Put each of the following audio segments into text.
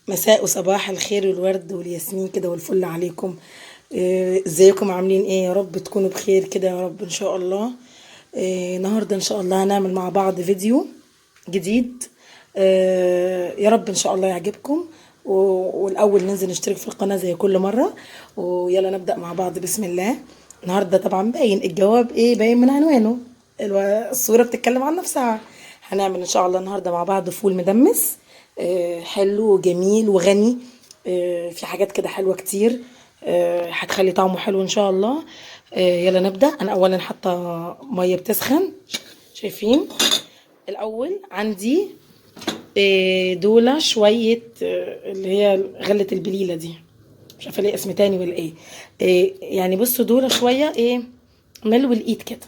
مساء وصباح الخير والورد والياسمين كده والفل عليكم. ازيكم عاملين ايه؟ يا رب تكونوا بخير كده يا رب ان شاء الله. النهارده ان شاء الله هنعمل مع بعض فيديو جديد. يا رب ان شاء الله يعجبكم. والاول ننزل نشترك في القناه زي كل مره، ويلا نبدا مع بعض بسم الله. النهارده طبعا باين الجواب ايه، باين من عنوانه، الصوره بتتكلم عن نفسها. هنعمل ان شاء الله النهارده مع بعض فول مدمس حلو وجميل وغني. في حاجات كده حلوه كتير هتخلي طعمه حلو ان شاء الله. يلا نبدا. انا اولا حاطه ميه بتسخن، شايفين. الاول عندي دولة شويه اللي هي غله البليله دي، مش عارفه ليه اسم تاني ولا ايه. يعني بصوا دولة شويه ايه، ملو الايد كده.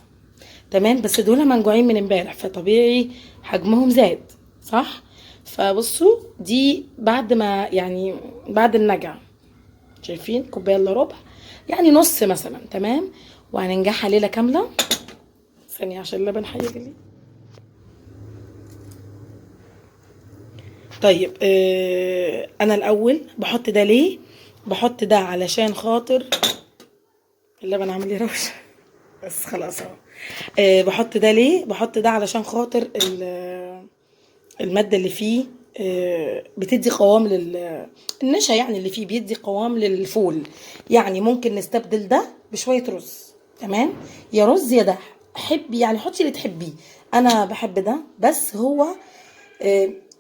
تمام، بس دول منجوعين من امبارح فطبيعي حجمهم زاد، صح. فبصوا دي بعد ما يعني بعد النجع، شايفين كوبايه الا ربع، يعني نص مثلا. تمام، وهننجعها ليله كامله. ثانيه عشان اللبن هيغلي. طيب انا الاول بحط ده ليه؟ بحط ده علشان خاطر اللبن عامل لي روشه بس خلاص اهو. بحط ده ليه؟ بحط ده علشان خاطر المادة اللي فيه بتدي قوام النشا، يعني اللي فيه بيدي قوام للفول. يعني ممكن نستبدل ده بشوية رز. تمام، يا رز يا ده، حبي يعني حطي اللي تحبيه. انا بحب ده، بس هو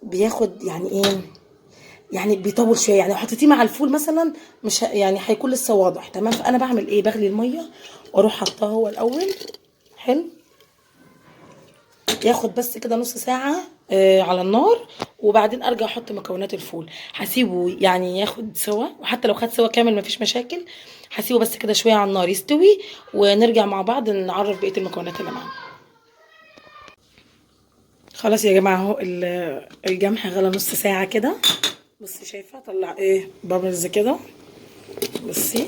بياخد يعني ايه، يعني بيطول شويه. يعني لو حطيتيه مع الفول مثلا مش يعني هيكون لسه واضح. تمام، فانا بعمل ايه، بغلي الميه واروح حطاه هو الاول. حلو، ياخد بس كده نص ساعة على النار، وبعدين ارجع احط مكونات الفول. هسيبه يعني ياخد سوا، وحتى لو خد سوا كامل مفيش مشاكل. هسيبه بس كده شوية على النار يستوي، ونرجع مع بعض نعرف بقية المكونات اللي معانا. خلاص يا جماعة اهو الجمح غلى نص ساعة كده. بصي شايفة طلع ايه بابلز كده، بصي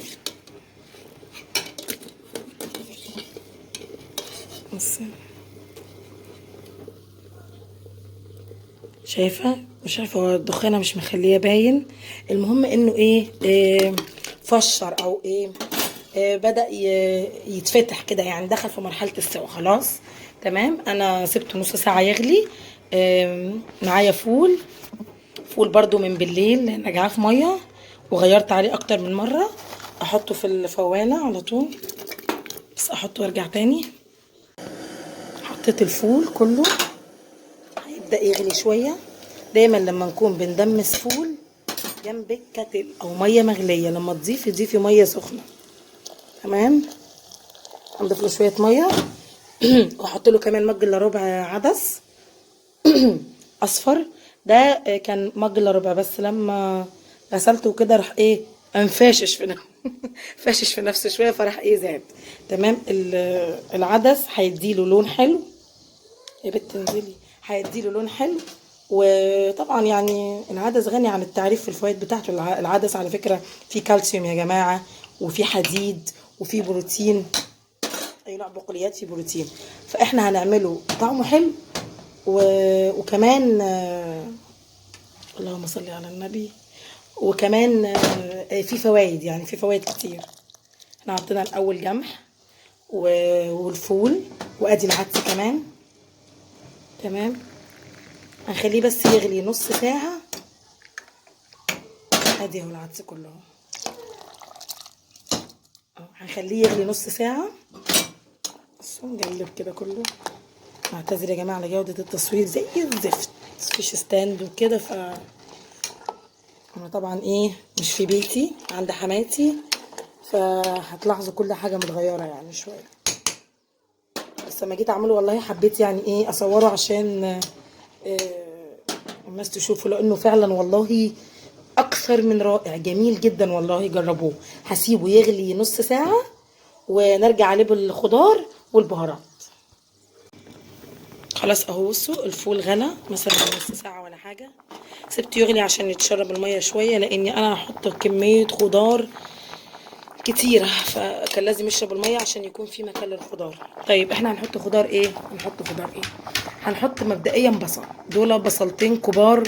بصي شايفه، مش عارفه هو الدخانه مش مخليه باين. المهم انه ايه, فشر او ايه, بدأ يتفتح كده، يعني دخل في مرحله السوا خلاص. تمام، انا سبته نص ساعه يغلي. معايا فول برضو من بالليل نجعاه في ميه، وغيرت عليه اكتر من مره. احطه في الفوانه على طول، بس احطه وارجع تاني. حطيت الفول كله، هيبدأ يغلي شوية. دايما لما نكون بندمس فول جنبك كاتل او ميه مغليه، لما تضيفي ميه سخنه. تمام، هنضيف له شويه ميه واحط له كمان مج الا ربع عدس اصفر. ده كان مج الا ربع، بس لما غسلته كده راح ايه، انفاشش في فاشش في نفسه شويه، فراح ايه زاد. تمام، العدس هيديله لون حلو. يا بت انزلي، هيديله لون حلو. وطبعا يعني العدس غني عن التعريف في الفوائد بتاعته. العدس على فكرة فيه كالسيوم يا جماعة، وفيه حديد، وفيه بروتين. اي نوع بقوليات فيه بروتين. فاحنا هنعمله طعمه حلو وكمان اللهم صل على النبي. وكمان في فوائد، يعني في فوائد كتير. احنا حطينا الاول جمح والفول، وادي العدس كمان. تمام، هنخليه بس يغلي نص ساعة. ادي اهو العدس كله اهو، هنخليه يغلي نص ساعة. بصوا نقلب كده كله. اعتذر يا جماعة على جودة التصوير زي الزفت، مفيش ستاند وكده. انا طبعا ايه مش في بيتي، عند حماتي، فهتلاحظوا كل حاجة متغيرة يعني شوية. بس لما جيت اعمله والله حبيت يعني ايه اصوره عشان الناس تشوفه، لانه فعلا والله اكثر من رائع، جميل جدا والله. جربوه. هسيبه يغلي نص ساعة ونرجع عليه بالخضار والبهارات. خلاص اهو بصوا الفول غلى مثلا نص ساعة ولا حاجة. سبته يغلي عشان يتشرب المية شوية، لاني انا هحط كمية خضار كتيرة، فكان لازم يشرب المية عشان يكون في مكان للخضار. طيب احنا هنحط خضار ايه؟ هنحط خضار ايه؟ هنحط مبدئيا بصل، دول بصلتين كبار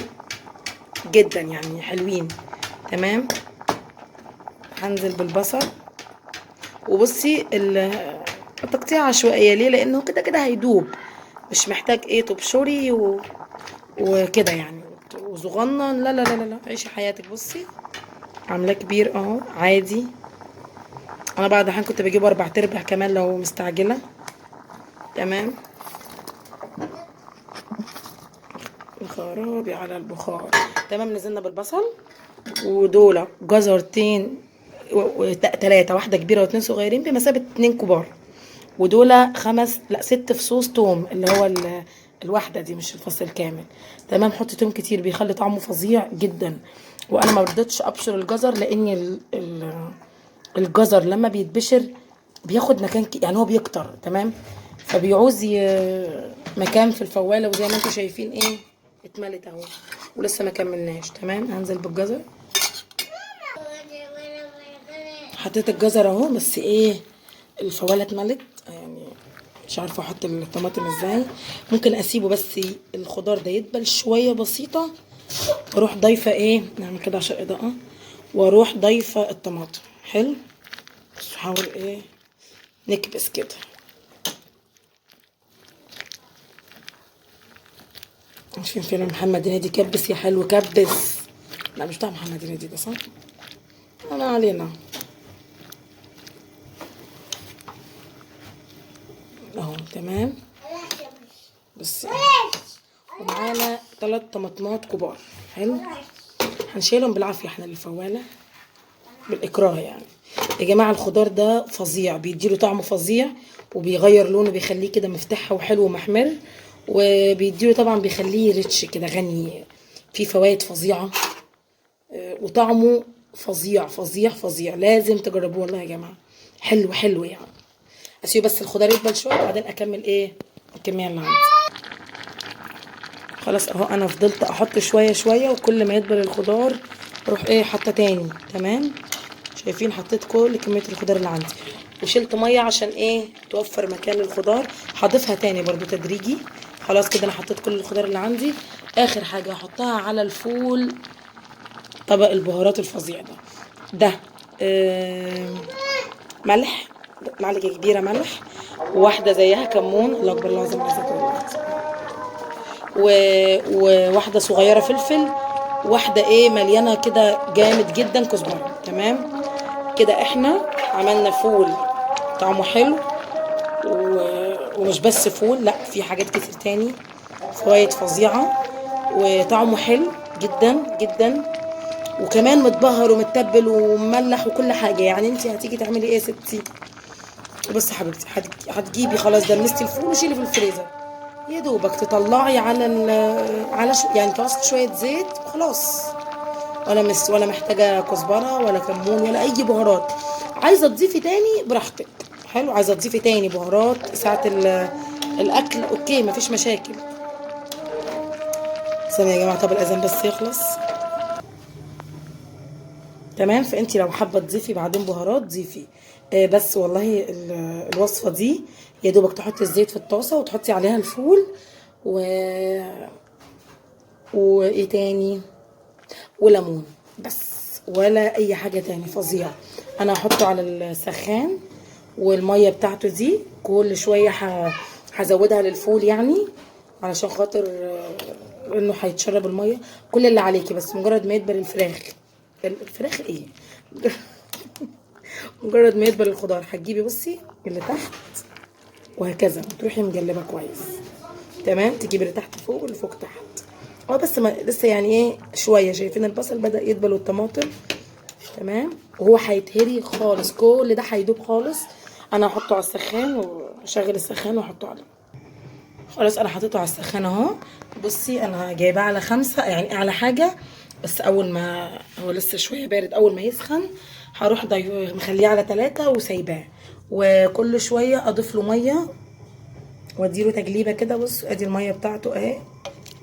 جدا يعني حلوين. تمام، هنزل بالبصل. وبصي التقطيع عشوائيه ليه؟ لانه كده كده هيدوب، مش محتاج ايه تبشري وكده يعني وصغنن. لا لا لا لا، عيشي حياتك. بصي عاملاه كبير اهو عادي. انا بعد احيان كنت بجيب 4/4 كمان لو مستعجله. تمام، خرابي على البخار. تمام، نزلنا بالبصل ودول جزرتين تلاتة، واحدة كبيرة واتنين صغيرين بمثابة 2 كبار. ودول 6 فصوص توم، اللي هو الواحدة دي مش الفص الكامل. تمام، حط توم كتير بيخلي طعمه فظيع جدا. وانا ما رضيتش ابشر الجزر لان الجزر لما بيتبشر بياخد مكان يعني هو بيكتر. تمام، فبيعوز مكان في الفواله. وزي ما انتم شايفين ايه اتملت اهو ولسه ما كملناش. تمام، هنزل بالجزر. حطيت الجزر اهو، بس ايه الفواله اتملت يعني، مش عارفه احط الطماطم ازاي. ممكن اسيبه بس الخضار ده يدبل شويه بسيطه، واروح ضايفه ايه، نعمل كده عشان اضاءه، واروح ضايفه الطماطم. حلو، بس حاول ايه نكبس كده. عشان فيلم محمد هنيدي كبس يا حلو كبس. لا مش بتاع محمد هنيدي ده، صح؟ انا علينا اهو. تمام، بس ومعانا 3 طماطمات كبار. حلو، هنشيلهم بالعافيه احنا الفواله بالاكراه يعني. يا جماعه الخضار ده فظيع، بيديله طعم فظيع، وبيغير لونه، بيخليه كده مفتح وحلو ومحمر، وبيديله طبعا بيخليه ريتش كده غني، فيه فوائد فظيعه. وطعمه فظيع فظيع فظيع، لازم تجربوه والله يا جماعه. حلو حلو يعني. اسيب بس الخضار يدبل شويه وبعدين اكمل ايه الكميه اللي عندي. خلاص اهو، انا فضلت احط شويه شويه، وكل ما يدبل الخضار اروح ايه حاطه تاني. تمام، شايفين حطيت كل كميه الخضار اللي عندي، وشلت ميه عشان ايه توفر مكان للخضار. هضيفها تاني برضو تدريجي. خلاص كده انا حطيت كل الخضار اللي عندي. اخر حاجه هحطها على الفول طبق البهارات الفظيع ده ملح، معلقه كبيره ملح، وواحده زيها كمون، الله اكبر، الله اعظم، وواحده صغيره فلفل، واحده ايه مليانه كده جامد جدا كزبره. تمام، كده احنا عملنا فول طعمه حلو، ومش بس فول، لا في حاجات كتير تاني فوائد فظيعه، وطعمه حلو جدا جدا، وكمان متبهر ومتبل ومملح وكل حاجه. يعني انت هتيجي تعملي ايه يا ستي؟ بس يا حبيبتي هتجيبي خلاص دمستي الفول وشيلي في الفريزر، يا دوبك تطلعي على يعني توصفي شويه زيت وخلاص. ولا محتاجه كزبره ولا كمون ولا اي بهارات. عايزه تضيفي تاني براحتك. حلو، عايزه تضيفي تاني بهارات ساعه الاكل، اوكي مفيش مشاكل. ثانيه يا جماعه، طب الاذان بس يخلص. تمام، فانت لو حابه تضيفي بعدين بهارات ضيفي. بس والله الوصفه دي يا دوبك تحطي الزيت في الطاسه وتحطي عليها الفول و وايه تاني، وليمون بس، ولا اي حاجه تاني. فظيع. انا هحطه على السخان، والميه بتاعته دي كل شويه هزودها للفول يعني، علشان خاطر انه هيتشرب الميه. كل اللي عليكي بس مجرد ما يدبل الفراخ ايه مجرد ما يدبل الخضار هتجيبي بصي اللي تحت، وهكذا تروحي مجلبه كويس. تمام، تجيبي اللي تحت فوق واللي فوق تحت. بس ما لسه يعني ايه شويه، شايفين البصل بدأ يدبل والطماطم. تمام، وهو هيتهري خالص، كل ده هيدوب خالص. انا هحطه على السخان واشغل السخان واحطه عليه. خلاص انا حطيته على السخان اهو. بصي انا جايباه على 5 يعني اعلى حاجه، بس اول ما هو لسه شويه بارد، اول ما يسخن هروح مخليه على 3 وسايباه، وكل شويه اضيف له ميه واديله تجليبه كده. بص ادي الميه بتاعته اهي،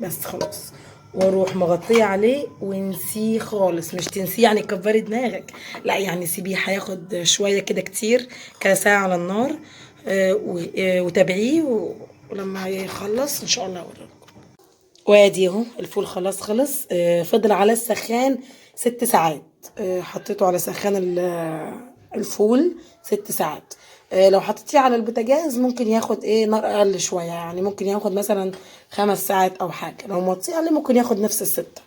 بس خلاص. واروح مغطيه عليه ونسيه خالص. مش تنسيه يعني تكبري دماغك، لا يعني سيبيه هياخد شويه كده كتير، كده ساعه على النار. وتابعيه ولما يخلص ان شاء الله اوريكم. وادي اهو الفول خلاص خلص. فضل على السخان 6 ساعات. حطيته على سخان الفول 6 ساعات. لو حطيتيه على البوتاجاز ممكن ياخد نار اقل شويه، يعني ممكن ياخد مثلا 5 ساعات او حاجه. لو موطيه عليه ممكن ياخد نفس ال6.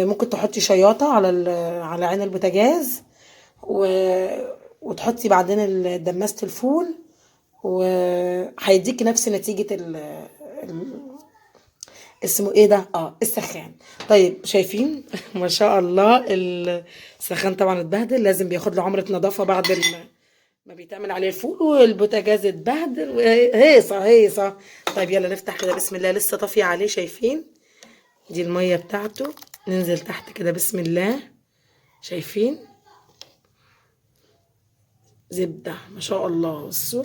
ممكن تحطي شياطه على عين البوتاجاز، وتحطي بعدين دماسه الفول، وهيديكي نفس نتيجه اسمه ايه ده، السخان. طيب شايفين ما شاء الله السخان طبعا اتبهدل، لازم بياخد له عمرة نظافة بعد ما بيتعمل عليه الفول، والبوتاجاز اتبهدل هيصة هيصة. طيب يلا نفتح كده بسم الله. لسه طافية عليه، شايفين دي المية بتاعته. ننزل تحت كده بسم الله، شايفين زبدة ما شاء الله. بصوا،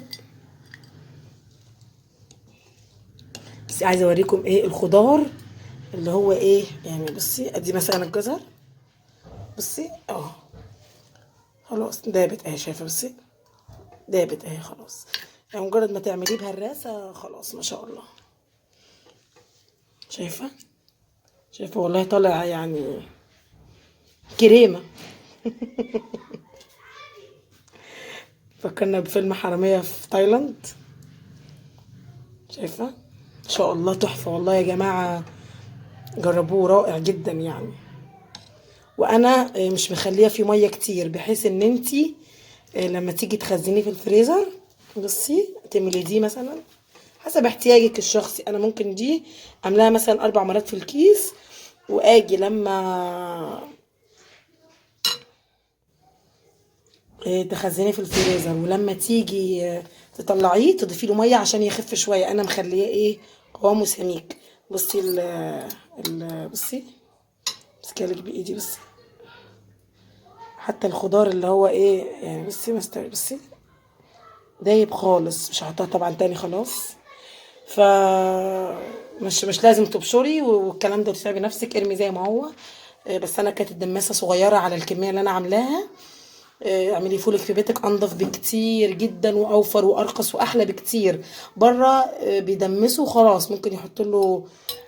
بس عايزة اوريكم الخضار اللي هو يعني. بصي ادي مثلا الجزر، بصي خلاص دابت شايفه. بصي دابت خلاص، يعني مجرد ما تعمليه بهراسه خلاص ما شاء الله. شايفه والله طالع يعني كريمه. فكرنا بفيلم حراميه في تايلاند. شايفه ان شاء الله تحفه والله يا جماعه، جربوه رائع جدا يعني. وانا مش مخليه فيه ميه كتير، بحيث ان انتي لما تيجي تخزنيه في الفريزر، بصي تعملي دي مثلا حسب احتياجك الشخصي. انا ممكن دي عاملاها مثلا 4 مرات في الكيس، واجي لما تخزنيه في الفريزر، ولما تيجي تطلعيه تضيفي له ميه عشان يخف شويه. انا مخليه قوامه سميك. بصي بصي مسكالك بايدي. بصي حتى الخضار اللي هو يعني بصي مستوي. بصي دايب خالص. مش هحطها طبعا تاني خلاص. ف مش لازم تبشري والكلام ده وتتعبي نفسك، ارمي زي ما هو. بس انا كانت الدماسه صغيره على الكميه اللي انا عاملاها. اعملي فولك في بيتك انضف بكتير جدا، واوفر وارخص واحلى بكتير. بره بيدمسوا خلاص، ممكن يحطوا له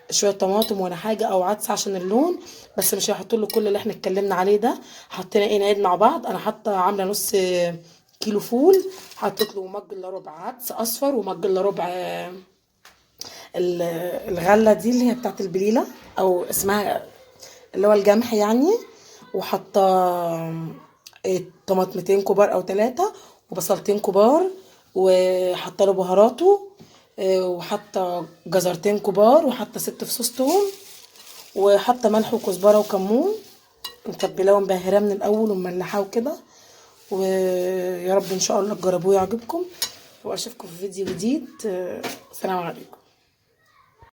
شويه طماطم ولا حاجه او عدس عشان اللون، بس مش هيحطوا له كل اللي احنا اتكلمنا عليه ده. حطينا نعيد مع بعض. انا حاطه عامله نص كيلو فول، حطيت له مج الا ربع عدس اصفر، ومج الا ربع الغله دي اللي هي بتاعت البليله، او اسمها اللي هو الجمح يعني. وحاطه طماطمتين كبار او 3، وبصلتين كبار، وحاطه له بهاراته. وحاطه جزرتين كبار، وحاطه 6 فصوص توم، وحاطه ملح وكزبره وكمون، متبلاه ومبهراه من الاول ومملحاه وكده. ويا رب ان شاء الله تجربوه يعجبكم، واشوفكم في فيديو جديد. سلام عليكم.